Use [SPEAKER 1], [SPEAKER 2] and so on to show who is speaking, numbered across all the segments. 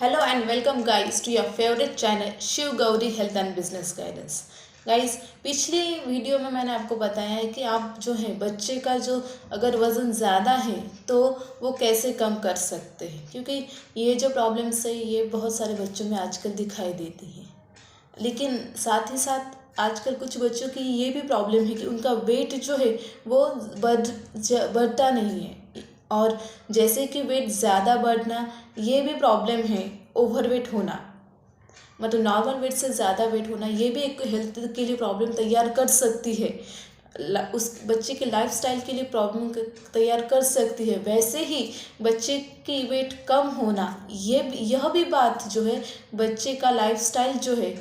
[SPEAKER 1] Hello and welcome guys to your favorite channel Shiv Gauri health and business guidance. Guys, पिछली video में मैंने आपको बताया है कि आप जो है बच्चे का जो अगर वज़न ज़्यादा है तो वो कैसे कम कर सकते हैं, क्योंकि ये जो प्रॉब्लम्स है ये बहुत सारे बच्चों में आजकल दिखाई देती हैं। लेकिन साथ ही साथ आजकल कुछ बच्चों की ये भी प्रॉब्लम है कि उनका वेट जो है वो बढ़ता नहीं है। और जैसे कि वेट ज़्यादा बढ़ना ये भी प्रॉब्लम है। ओवरवेट होना मतलब नॉर्मल वेट से ज़्यादा वेट होना ये भी एक हेल्थ के लिए प्रॉब्लम तैयार कर सकती है, उस बच्चे के लाइफस्टाइल के लिए प्रॉब्लम तैयार कर सकती है। वैसे ही बच्चे की वेट कम होना यह भी बात जो है बच्चे का लाइफस्टाइल जो है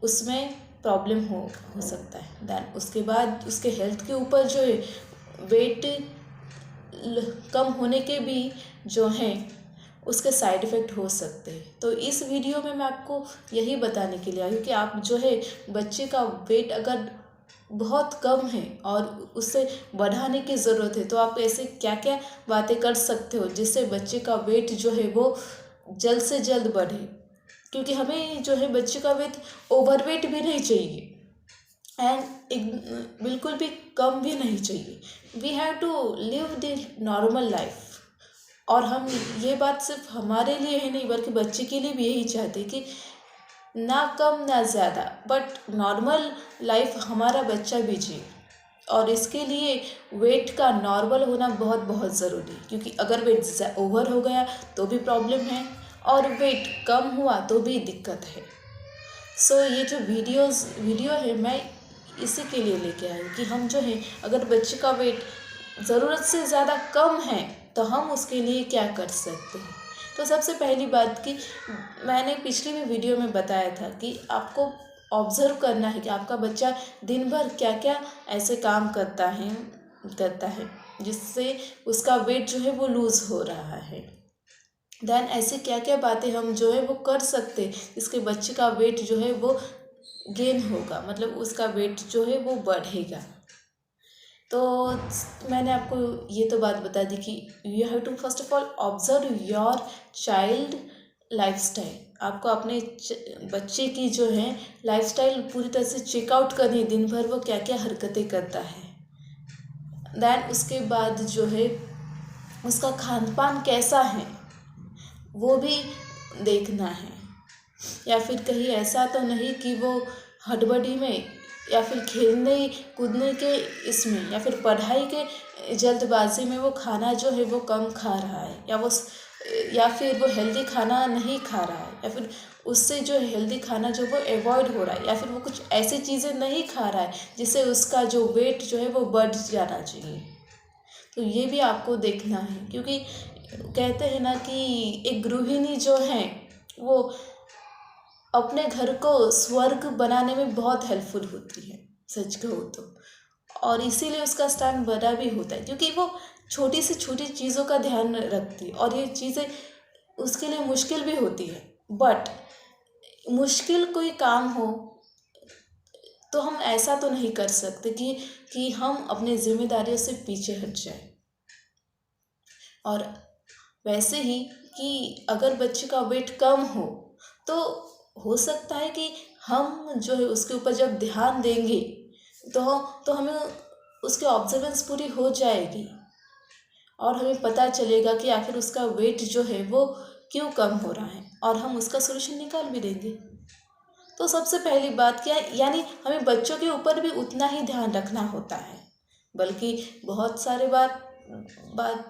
[SPEAKER 1] उसमें प्रॉब्लम हो सकता है। दैन उसके बाद उसके हेल्थ के ऊपर जो है वेट कम होने के भी जो हैं उसके साइड इफ़ेक्ट हो सकते हैं। तो इस वीडियो में मैं आपको यही बताने के लिए आई हूँ कि आप जो है बच्चे का वेट अगर बहुत कम है और उससे बढ़ाने की ज़रूरत है तो आप ऐसे क्या क्या बातें कर सकते हो जिससे बच्चे का वेट जो है वो जल्द से जल्द बढ़े, क्योंकि हमें जो है बच्चे का वेट ओवरवेट भी नहीं चाहिए एंड बिल्कुल भी कम भी नहीं चाहिए। We have to live the normal life. और हम ये बात सिर्फ हमारे लिए ही नहीं बल्कि बच्चे के लिए भी यही चाहते हैं कि ना कम ना ज़्यादा बट नॉर्मल लाइफ हमारा बच्चा भी जिए। और इसके लिए वेट का नॉर्मल होना बहुत बहुत ज़रूरी है, क्योंकि अगर वेट ओवर हो गया तो भी प्रॉब्लम है और वेट कम हुआ तो भी दिक्कत है। ये जो वीडियो है मैं इसी के लिए लेके आई कि हम जो है अगर बच्चे का वेट ज़रूरत से ज़्यादा कम है तो हम उसके लिए क्या कर सकते हैं। तो सबसे पहली बात कि मैंने पिछली भी वीडियो में बताया था कि आपको ऑब्ज़र्व करना है कि आपका बच्चा दिन भर क्या क्या ऐसे काम करता है जिससे उसका वेट जो है वो लूज़ हो रहा है। दैन ऐसे क्या क्या बातें हम जो है वो कर सकते इसके बच्चे का वेट जो है वो गेन होगा, मतलब उसका वेट जो है वो बढ़ेगा। तो मैंने आपको ये तो बात बता दी कि you have to first of all observe your child lifestyle. आपको अपने बच्चे की जो है लाइफस्टाइल पूरी तरह से चेकआउट करनी है, दिन भर वो क्या क्या हरकतें करता है। दैन उसके बाद जो है उसका खान पान कैसा है वो भी देखना है, या फिर कहीं ऐसा तो नहीं कि वो हड़बड़ी में या फिर खेलने कूदने के इसमें या फिर पढ़ाई के जल्दबाजी में वो खाना जो है वो कम खा रहा है, या फिर वो हेल्दी खाना नहीं खा रहा है, या फिर उससे जो हेल्दी खाना जो वो अवॉइड हो रहा है, या फिर वो कुछ ऐसी चीज़ें नहीं खा रहा है जिससे उसका जो वेट जो है वो बढ़ जाना चाहिए। तो ये भी आपको देखना है, क्योंकि कहते हैं ना कि एक गृहिणी जो है वो अपने घर को स्वर्ग बनाने में बहुत हेल्पफुल होती है, सच कहो तो। और इसीलिए उसका स्थान बड़ा भी होता है, क्योंकि वो छोटी से छोटी चीज़ों का ध्यान रखती है और ये चीज़ें उसके लिए मुश्किल भी होती है। बट मुश्किल कोई काम हो तो हम ऐसा तो नहीं कर सकते कि हम अपने जिम्मेदारियों से पीछे हट जाए। और वैसे ही कि अगर बच्चे का वेट कम हो तो हो सकता है कि हम जो है उसके ऊपर जब ध्यान देंगे तो हमें उसके ऑब्जर्वेंस पूरी हो जाएगी और हमें पता चलेगा कि आखिर उसका वेट जो है वो क्यों कम हो रहा है और हम उसका सोल्यूशन निकाल भी देंगे। तो सबसे पहली बात क्या है, यानी हमें बच्चों के ऊपर भी उतना ही ध्यान रखना होता है, बल्कि बहुत सारे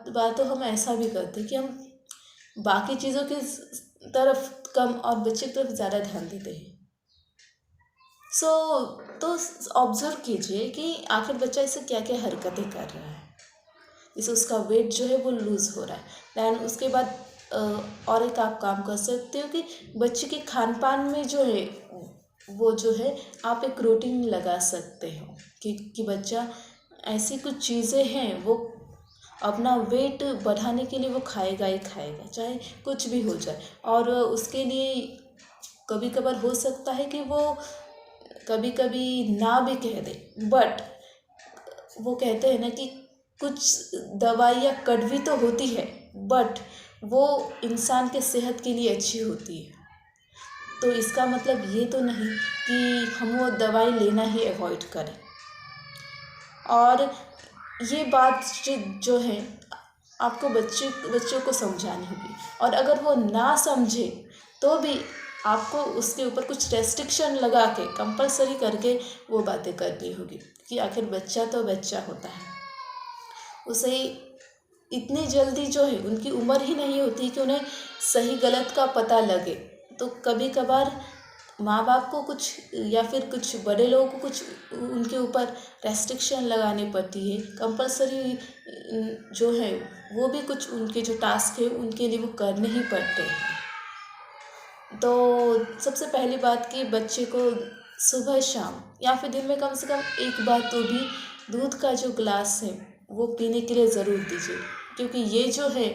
[SPEAKER 1] बातों हम ऐसा भी करते हैं कि हम बाकी चीज़ों की तरफ कम और बच्चे की तरफ ज़्यादा ध्यान देते हैं। तो ऑब्जर्व कीजिए कि आखिर बच्चा इससे क्या क्या हरकतें कर रहा है जिससे उसका वेट जो है वो लूज़ हो रहा है। दैन उसके बाद और एक आप काम कर सकते हो कि बच्चे के खान पान में जो है वो जो है आप एक रूटीन लगा सकते हो कि बच्चा ऐसी कुछ चीज़ें हैं वो अपना वेट बढ़ाने के लिए वो खाएगा ही खाएगा, चाहे कुछ भी हो जाए। और उसके लिए कभी कभार हो सकता है कि वो कभी कभी ना भी कह दे, बट वो कहते हैं ना कि कुछ दवाइयाँ कड़वी तो होती है बट वो इंसान के सेहत के लिए अच्छी होती है। तो इसका मतलब ये तो नहीं कि हम वो दवाई लेना ही अवॉइड करें। और ये बात जो है आपको बच्चों को समझानी होगी, और अगर वो ना समझे तो भी आपको उसके ऊपर कुछ रेस्ट्रिक्शन लगा के कंपलसरी करके वो बातें करनी होगी, कि आखिर बच्चा तो बच्चा होता है, उसे इतनी जल्दी जो है उनकी उम्र ही नहीं होती कि उन्हें सही गलत का पता लगे। तो कभी कभार माँ बाप को कुछ या फिर कुछ बड़े लोगों को कुछ उनके ऊपर रेस्ट्रिक्शन लगानी पड़ती है, कंपलसरी जो है वो भी कुछ उनके जो टास्क है उनके लिए वो करने ही पड़ते हैं। तो सबसे पहली बात कि बच्चे को सुबह शाम या फिर दिन में कम से कम एक बार तो भी दूध का जो ग्लास है वो पीने के लिए ज़रूर दीजिए, क्योंकि ये जो है,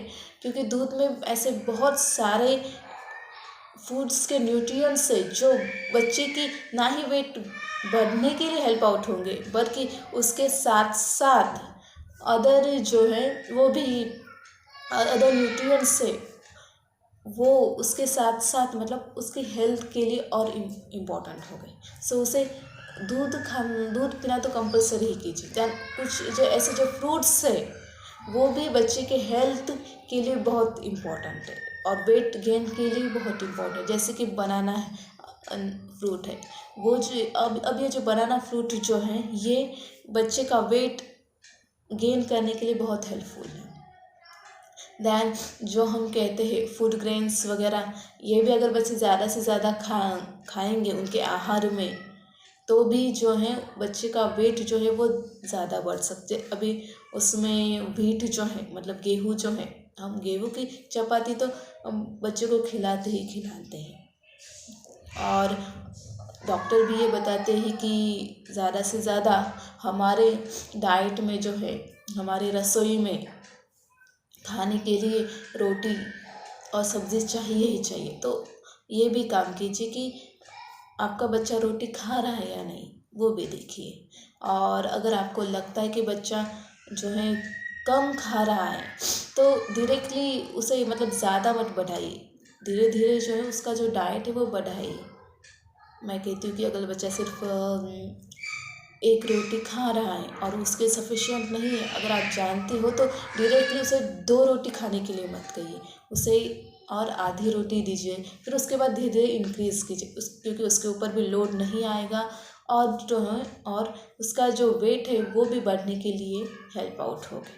[SPEAKER 1] क्योंकि दूध में ऐसे बहुत सारे फूड्स के न्यूट्रिएंट्स है जो बच्चे की ना ही वेट बढ़ने के लिए हेल्प आउट होंगे, बल्कि उसके साथ साथ अदर जो है वो भी अदर न्यूट्रिएंट्स है वो उसके साथ साथ मतलब उसकी हेल्थ के लिए और इम्पोर्टेंट हो गई। सो उसे दूध पीना तो कंपलसरी ही कीजिए। दैन कुछ जो ऐसे जो फ्रूट्स है वो भी बच्चे के हेल्थ के लिए बहुत इम्पोर्टेंट है और वेट गेन के लिए बहुत इम्पोर्टेंट है। जैसे कि बनाना फ्रूट है, वो जो अब ये जो बनाना फ्रूट जो है ये बच्चे का वेट गेन करने के लिए बहुत हेल्पफुल है। दैन जो हम कहते हैं फूड ग्रेन्स वगैरह, ये भी अगर बच्चे ज़्यादा से ज़्यादा खाएंगे उनके आहार में, तो भी जो है बच्चे का वेट जो है वो ज़्यादा बढ़ सकते। अभी उसमें व्हीट जो है मतलब गेहूँ जो है, हम गेहूँ की चपाती तो हम बच्चे को खिलाते हैं। और डॉक्टर भी ये बताते हैं कि ज़्यादा से ज़्यादा हमारे डाइट में जो है, हमारे रसोई में खाने के लिए रोटी और सब्ज़ी चाहिए ही चाहिए। तो ये भी काम कीजिए कि आपका बच्चा रोटी खा रहा है या नहीं, वो भी देखिए। और अगर आपको लगता है कि बच्चा जो है कम खा रहा है तो डायरेक्टली उसे मतलब ज़्यादा मत बढ़ाइए, धीरे धीरे जो है उसका जो डाइट है वो बढ़ाइए। मैं कहती हूँ कि अगर बच्चा सिर्फ एक रोटी खा रहा है और उसके सफिशिएंट नहीं है, अगर आप जानते हो तो डायरेक्टली उसे 2 रोटी खाने के लिए मत कहिए, उसे और आधी रोटी दीजिए। फिर उसके बाद धीरे धीरे इंक्रीज़ कीजिए क्योंकि उसके ऊपर भी लोड नहीं आएगा और जो है और उसका जो वेट है वो भी बढ़ने के लिए हेल्प आउट होगा।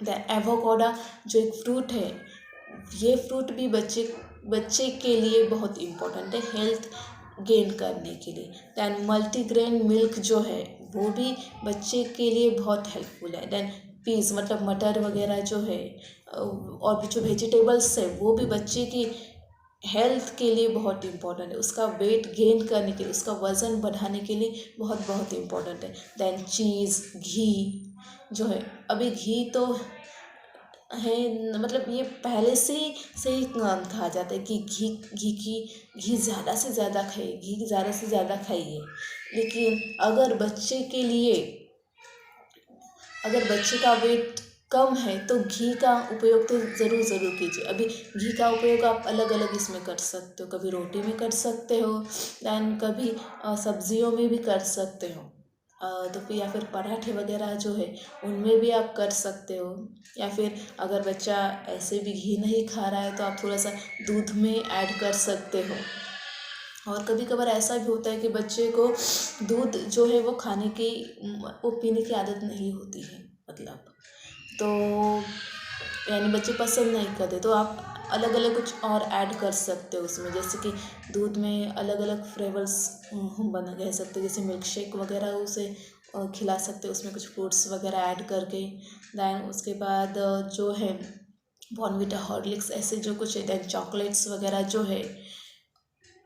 [SPEAKER 1] द एवोकाडो जो एक फ्रूट है, ये फ्रूट भी बच्चे के लिए बहुत इम्पोर्टेंट है हेल्थ गेन करने के लिए। दैन मल्टीग्रेन मिल्क जो है वो भी बच्चे के लिए बहुत हेल्पफुल है। दैन पीस मतलब मटर वगैरह जो है और भी जो वेजिटेबल्स है वो भी बच्चे की हेल्थ के लिए बहुत इम्पोर्टेंट है, उसका वेट गेन करने के लिए, उसका वज़न बढ़ाने के लिए बहुत बहुत इम्पोर्टेंट है। दैन चीज़, घी जो है, अभी घी तो है मतलब ये पहले से ही कहा जाता है कि घी ज़्यादा से ज़्यादा खाइए, घी ज़्यादा से ज़्यादा खाइए। लेकिन अगर बच्चे का वेट कम है तो घी का उपयोग तो ज़रूर कीजिए। अभी घी का उपयोग आप अलग अलग इसमें कर सकते हो, कभी रोटी में कर सकते हो, दैन कभी सब्जियों में भी कर सकते हो, तो फिर या फिर पराठे वगैरह जो है उनमें भी आप कर सकते हो। या फिर अगर बच्चा ऐसे भी घी नहीं खा रहा है तो आप थोड़ा सा दूध में ऐड कर सकते हो। और कभी कभार ऐसा भी होता है कि बच्चे को दूध जो है वो पीने की आदत नहीं होती है, मतलब तो यानी बच्चे पसंद नहीं करते, तो आप अलग अलग कुछ और ऐड कर सकते हो उसमें। जैसे कि दूध में अलग अलग फ्लेवर्स हम कह सकते हैं, जैसे मिल्क शेक वगैरह उसे खिला सकते हो उसमें कुछ फ्रूट्स वगैरह ऐड करके। दैन उसके बाद जो है बॉर्नविटा, हॉर्लिक्स ऐसे जो कुछ है, दैन चॉकलेट्स वगैरह जो है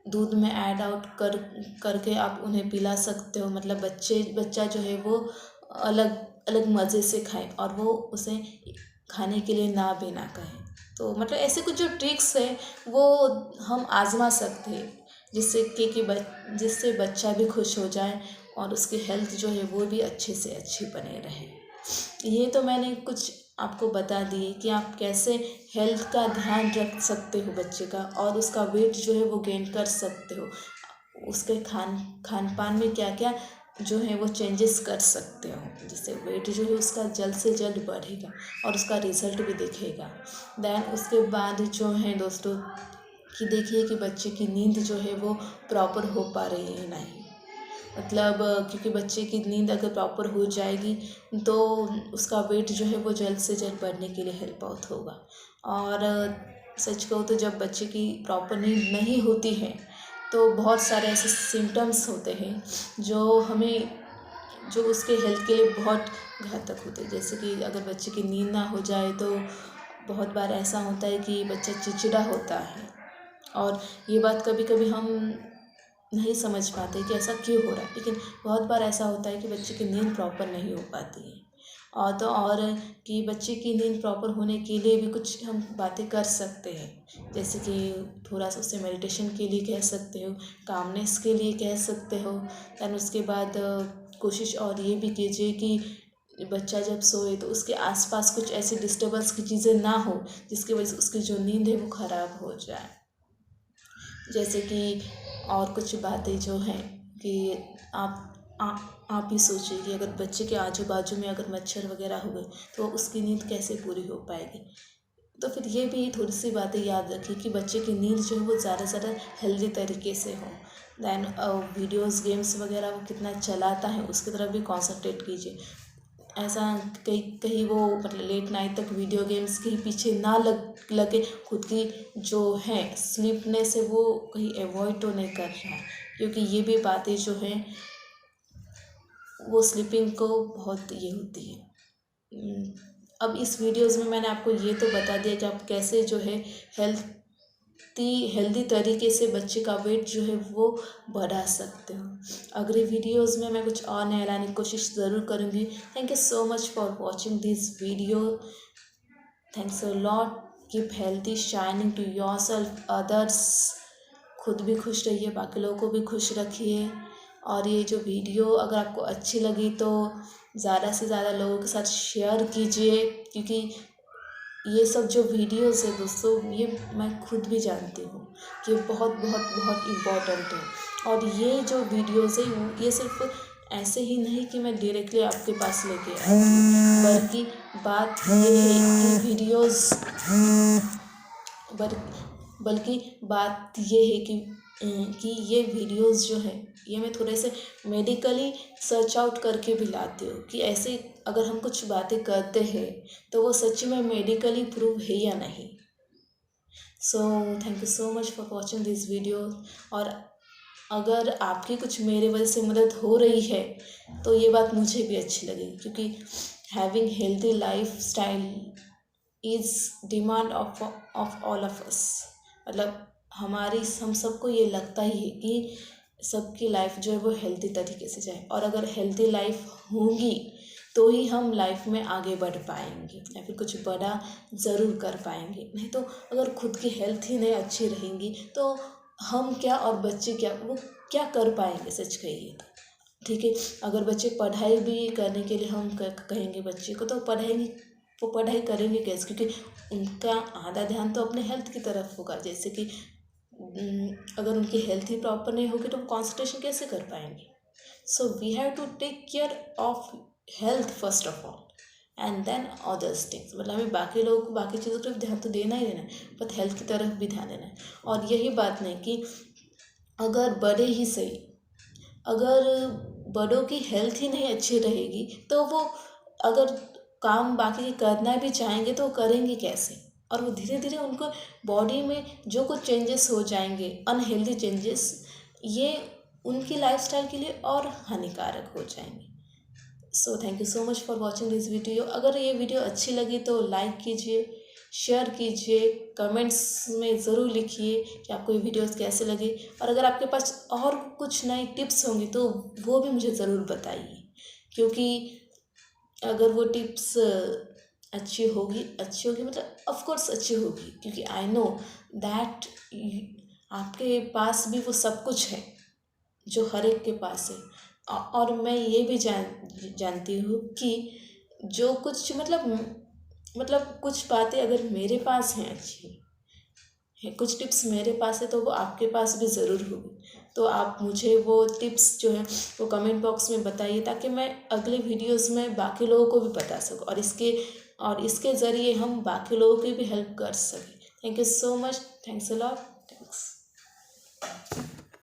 [SPEAKER 1] दूध में ऐड आउट करके आप उन्हें पिला सकते हो। मतलब बच्चा जो है वो अलग अलग मज़े से खाए और वो उसे खाने के लिए ना भी ना कहे। तो मतलब ऐसे कुछ जो ट्रिक्स है वो हम आजमा सकते हैं, जिससे बच्चा भी खुश हो जाए और उसकी हेल्थ जो है वो भी अच्छे से अच्छी बने रहे। ये तो मैंने कुछ आपको बता दिए कि आप कैसे हेल्थ का ध्यान रख सकते हो बच्चे का, और उसका वेट जो है वो गेन कर सकते हो। उसके खान पान में क्या क्या जो है वो चेंजेस कर सकते हो, जिससे वेट जो है उसका जल्द से जल्द बढ़ेगा और उसका रिजल्ट भी दिखेगा। देन उसके बाद जो है दोस्तों कि देखिए कि बच्चे की नींद जो है वो प्रॉपर हो पा रही है नहीं, मतलब क्योंकि बच्चे की नींद अगर प्रॉपर हो जाएगी तो उसका वेट जो है वो जल्द से जल्द बढ़ने के लिए हेल्प आउट होगा। और सच कहूँ तो जब बच्चे की प्रॉपर नींद नहीं होती है तो बहुत सारे ऐसे सिम्टम्स होते हैं जो उसके हेल्थ के लिए बहुत घातक होते हैं। जैसे कि अगर बच्चे की नींद ना हो जाए तो बहुत बार ऐसा होता है कि बच्चा चिड़चिड़ा होता है, और ये बात कभी कभी हम नहीं समझ पाते कि ऐसा क्यों हो रहा है, लेकिन बहुत बार ऐसा होता है कि बच्चे की नींद प्रॉपर नहीं हो पाती है। और कि बच्चे की नींद प्रॉपर होने के लिए भी कुछ हम बातें कर सकते हैं, जैसे कि थोड़ा सा उससे मेडिटेशन के लिए कह सकते हो, कामनेस के लिए कह सकते हो। दैन उसके बाद कोशिश और ये भी कीजिए कि बच्चा जब सोए तो उसके आसपास कुछ ऐसी डिस्टर्बेंस की चीज़ें ना हो जिसकी वजह से उसकी जो नींद है वो ख़राब हो जाए। जैसे कि और कुछ बातें जो हैं कि आप ही सोचिए कि अगर बच्चे के आजू बाजू में अगर मच्छर वगैरह हुए तो उसकी नींद कैसे पूरी हो पाएगी। तो फिर ये भी थोड़ी सी बातें याद रखिए कि बच्चे की नींद जो है वो ज़्यादा से ज़्यादा हेल्दी तरीके से हो। दैन वीडियोस गेम्स वगैरह वो कितना चलाता है उसकी तरफ भी कॉन्सन्ट्रेट कीजिए। ऐसा कहीं कहीं वो मतलब लेट नाइट तक वीडियो गेम्स के पीछे ना लगे, खुद की जो है स्लीपनेस है वो कहीं अवॉइड तो नहीं कर रहा है, क्योंकि ये भी बातें जो हैं वो स्लीपिंग को बहुत ये होती है। अब इस वीडियोज़ में मैंने आपको ये तो बता दिया कि आप कैसे जो है हेल्दी तरीके से बच्चे का वेट जो है वो बढ़ा सकते हो। अगली वीडियोज़ में मैं कुछ और नया लाने की कोशिश ज़रूर करूँगी। Thank you so much for watching this video. Thanks a lot. Keep healthy, shining to yourself, others. खुद भी खुश रहिए, बाकी लोगों को भी खुश रखिए। और ये जो वीडियो अगर आपको अच्छी लगी तो ज़्यादा से ज़्यादा लोगों के साथ शेयर कीजिए, क्योंकि ये सब जो वीडियोज़ है दोस्तों ये मैं खुद भी जानती हूँ कि बहुत बहुत बहुत इम्पोर्टेंट है। और ये जो वीडियोज़ है ये सिर्फ ऐसे ही नहीं कि मैं डायरेक्टली आपके पास लेके आती हूँ, बल्कि बात ये है कि वीडियोज़ बल्कि बात ये है कि ये वीडियोस जो है ये मैं थोड़े से मेडिकली सर्च आउट करके भी लाती हूँ कि ऐसे अगर हम कुछ बातें करते हैं तो वो सच में मेडिकली प्रूव है या नहीं। So thank you so much for watching this video. और अगर आपकी कुछ मेरे वजह से मदद हो रही है तो ये बात मुझे भी अच्छी लगी, क्योंकि having healthy life style is demand of all of us. मतलब हम सबको ये लगता ही है कि सबकी लाइफ जो है वो हेल्दी तरीके से जाए, और अगर हेल्दी लाइफ होगी तो ही हम लाइफ में आगे बढ़ पाएंगे या फिर कुछ बड़ा ज़रूर कर पाएंगे। नहीं तो अगर खुद की हेल्थ ही नहीं अच्छी रहेंगी तो हम क्या और बच्चे क्या वो क्या कर पाएंगे, सच कहिए तो। ठीक है, अगर बच्चे पढ़ाई भी करने के लिए हम कहेंगे बच्चे को तो पढ़ाई करेंगे कैसे, क्योंकि उनका आधा ध्यान तो अपने हेल्थ की तरफ होगा। जैसे कि अगर उनकी हेल्थ ही प्रॉपर नहीं होगी तो वो कॉन्सेंट्रेशन कैसे कर पाएंगे। So we have to take care of health first of all and then others things. मतलब हमें बाकी लोगों को बाकी चीज़ों की तरफ ध्यान तो देना ही देना है, बट हेल्थ की तरफ भी ध्यान देना है। और यही बात नहीं कि अगर बड़े ही सही, अगर बड़ों की हेल्थ ही नहीं अच्छी रहेगी तो वो अगर काम बाकी के करना भी चाहेंगे तो करेंगे कैसे, और वो धीरे धीरे उनको बॉडी में जो कुछ चेंजेस हो जाएंगे अनहेल्दी चेंजेस, ये उनकी लाइफस्टाइल के लिए और हानिकारक हो जाएंगे। So thank you so much for watching this video. अगर ये वीडियो अच्छी लगी तो लाइक कीजिए, शेयर कीजिए, कमेंट्स में ज़रूर लिखिए कि आपको ये वीडियोस कैसे लगे। और अगर आपके पास और कुछ नई टिप्स होंगी तो वो भी मुझे ज़रूर बताइए, क्योंकि अगर वो टिप्स अच्छी होगी मतलब ऑफ कोर्स अच्छी होगी, क्योंकि आई नो दैट आपके पास भी वो सब कुछ है जो हर एक के पास है। और मैं ये भी जानती हूँ कि जो कुछ मतलब मतलब कुछ बातें अगर मेरे पास हैं अच्छी है, कुछ टिप्स मेरे पास है तो वो आपके पास भी ज़रूर होगी। तो आप मुझे वो टिप्स जो है वो कमेंट बॉक्स में बताइए, ताकि मैं अगले वीडियोस में बाकी लोगों को भी बता सकूँ, और इसके ज़रिए हम बाकी लोगों की भी हेल्प कर सकें। Thank you so much. Thanks a lot. Thanks.